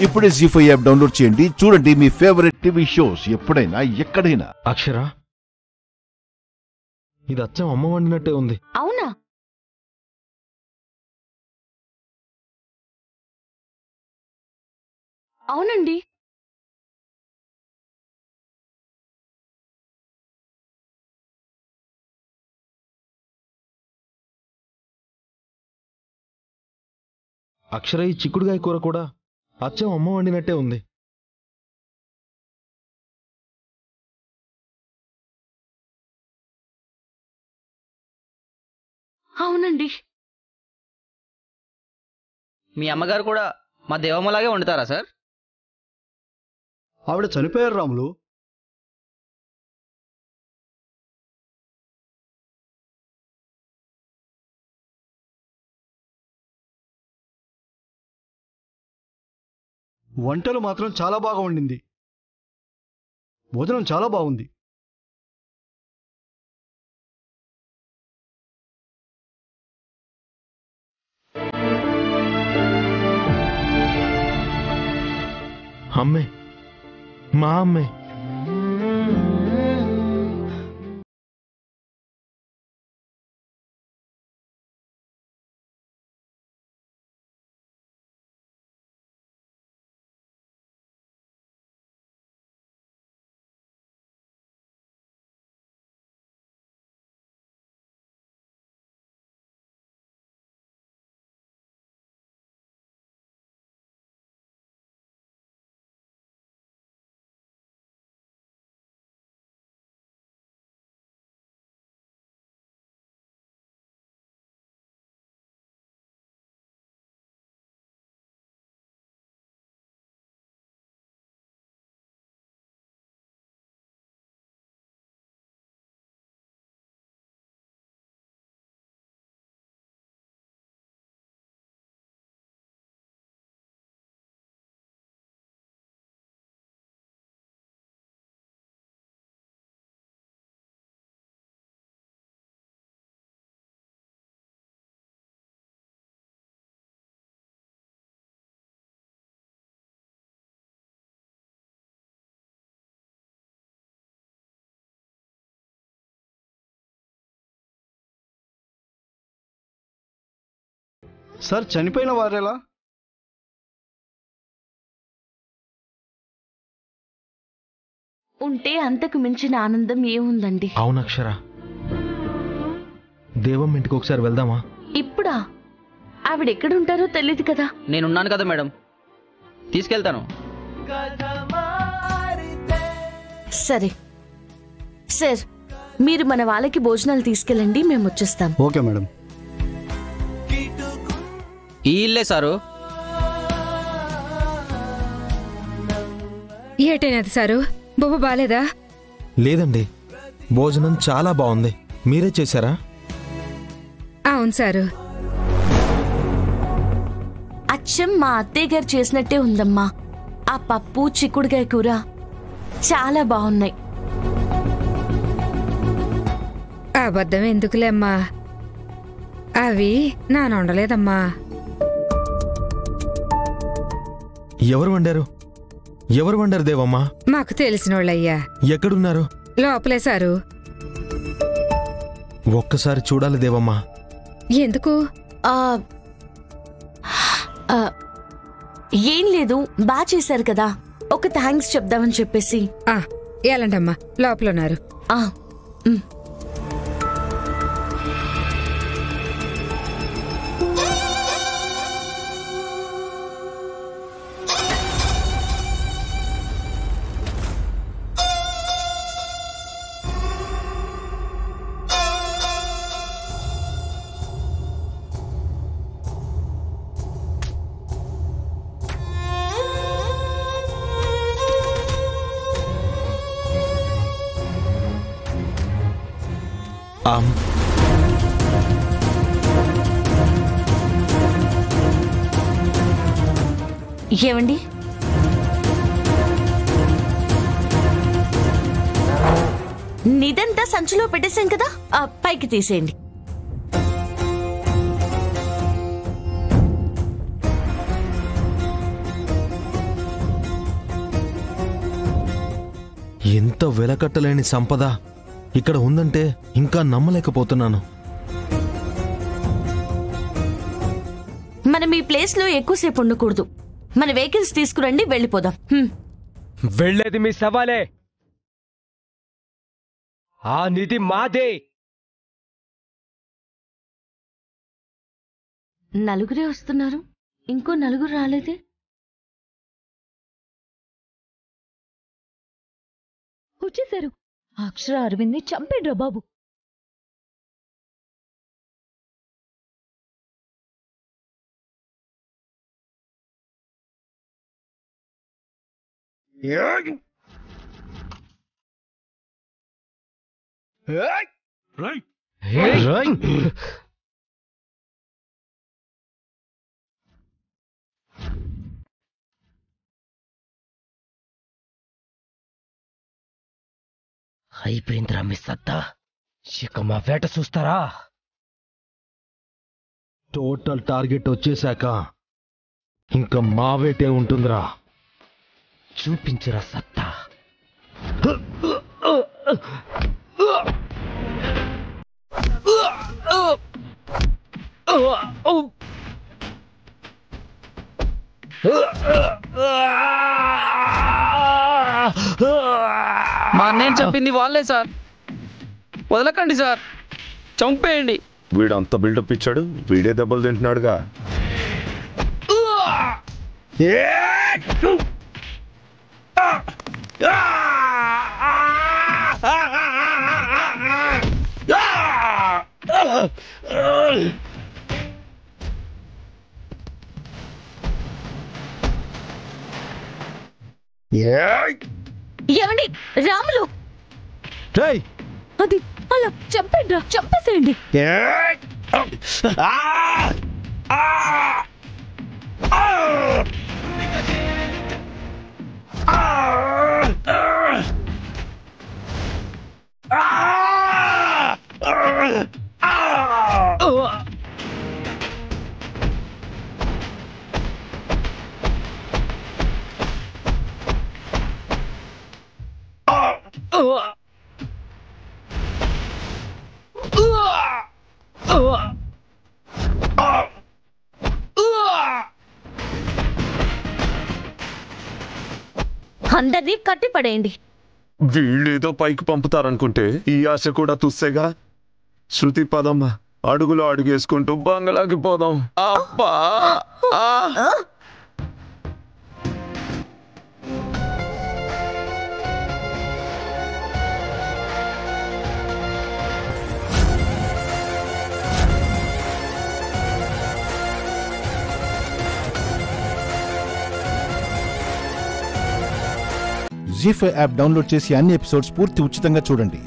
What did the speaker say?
ఇప్పుడే జీ5 app download చేయండి. చూడండి మీ ఫేవరెట్ టీవీ షోస్ ఎప్పుడైనా ఎక్కడైనా. అక్షర, ఇది అచ్చం అమ్మ వండినట్టే ఉంది. అవునా? అవునండి. అక్షర, ఈ చిక్కుడుగాయ కూర కూడా అచ్చం అమ్మ వండినట్టే ఉంది. అవునండి. మీ అమ్మగారు కూడా మా దేవమ్మలాగే వండుతారా సార్? ఆవిడ చనిపోయారు రాములు. వంటలు మాత్రం చాలా బాగా వండింది. భోజనం చాలా బాగుంది. అమ్మే, మా అమ్మే. సార్, చనిపోయిన వారెలా? ఉంటే అంతకు మించిన ఆనందం ఏముందండి. అవునక్షర, దేవమ్మ ఇంటికి ఒకసారి వెళ్దామా? ఇప్పుడా? ఆవిడెక్కడుంటారో తెలియదు కదా. నేనున్నాను కదా మేడం, తీసుకెళ్తాను. సరే సార్, మీరు మన వాళ్ళకి భోజనాలు తీసుకెళ్ళండి, మేము వచ్చేస్తాం. Okay madam. ఈ ఇల్లే సారు. ఏటైనది సారు, బొబ్బ బాలేదా? లేదండి, భోజనం చాలా బాగుంది. మీరే చేశారా? అవును సారు. అచ్చం మా అత్తయ్య గారు చేసినట్టే ఉందమ్మా. ఆ పప్పు, చిక్కుడుగాయ కూర చాలా బాగున్నాయి. అబద్ధం ఎందుకులేమ్మా, అవి నానొండలేదమ్మా. ఎవరు వండారు? ఎవరు వండారు దేవమ్మా? మాకు తెలిసినోళ్ళయ్యా. ఎక్కడున్నారు? లోపలే సారు. ఒక్కసారి చూడాలి దేవమ్మా. ఎందుకు? ఏం లేదు, బాగా చేశారు కదా, ఒక థ్యాంక్స్ చెప్దామని చెప్పేసి. ఎలాంటమ్మా, లోపలున్నారు. ఏమండి, నిదంతా సంచిలో పెట్టేశాం కదా, పైకి తీసేయండి. ఎంత వెలకట్టలేని సంపద ఇక్కడ ఉందంటే ఇంకా నమ్మలేకపోతున్నాను. మనం ఈ ప్లేస్ లో ఎక్కువసేపు ఉండకూడదు. మన వెహికల్స్ తీసుకురండి, వెళ్ళిపోదాం. వెళ్ళేది మీ సవాలే. ఆ నిధి మాదే. నలుగురే వస్తున్నారు, ఇంకో నలుగురు రాలేదే. వచ్చేశారు. అక్షర అరవింద్ని చంపేడ్రా బాబు. అయిపోయిందిరా మీ సత్తా. ఇక మా వేట చూస్తారా? టోటల్ టార్గెట్ వచ్చేశాక ఇంకా మా వేటే ఉంటుందిరా. చూపించురా సత్తా. మా అన్నయ్య చెప్పింది వాళ్ళే సార్. వదలకండి సార్, చంపేయండి. వీడంత బిల్డప్ ఇచ్చాడు, వీడే దెబ్బలు తింటున్నాడుగా. ఏమండి రాములు, రేయ్ అది అలా చంపేడ్రా, చంపేసేయండి. అందరినీ కట్టిపడేయండి. వీళ్ళేదో పైకి పంపుతారనుకుంటే ఈ ఆశ కూడా తుస్సేగా. శృతి పదమ్మ, అడుగులో అడుగేసుకుంటూ బంగళాకి పోదాం. అబ్బా జీ5 యాప్ డౌన్లోడ్ చేసి అన్ని ఎపిసోడ్స్ పూర్తి ఉచితంగా చూడండి.